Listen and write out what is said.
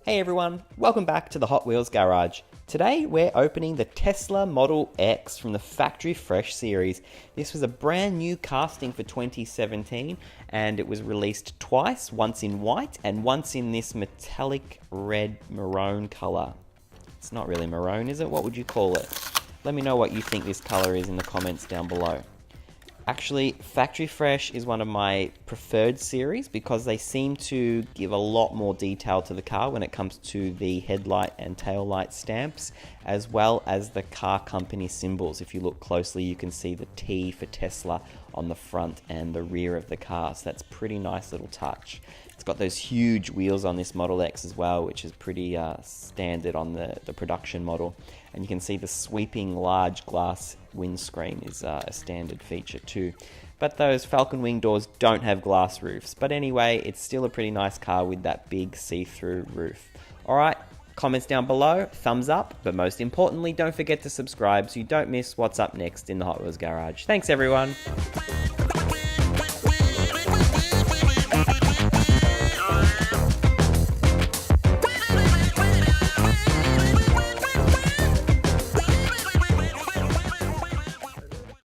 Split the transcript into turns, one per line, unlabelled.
Hey everyone, welcome back to the Hot Wheels Garage. Today we're opening the Tesla Model X from the Factory Fresh series. This was a brand new casting for 2017 and it was released twice, once in white and once in this metallic red maroon color. It's not really maroon, is it? What would you call it? Let me know what you think this color is in the comments down below. Actually, Factory Fresh is one of my preferred series because they seem to give a lot more detail to the car when it comes to the headlight and tail light stamps, as well as the car company symbols. If you look closely, you can see the T for Tesla on the front and the rear of the car, so that's a pretty nice little touch. It's got those huge wheels on this Model X as well, which is pretty standard on the production model. And you can see the sweeping large glass windscreen is a standard feature too. But those Falcon Wing doors don't have glass roofs. But anyway, it's still a pretty nice car with that big see-through roof. Alright, comments down below, thumbs up, but most importantly, don't forget to subscribe so you don't miss what's up next in the Hot Wheels Garage. Thanks everyone!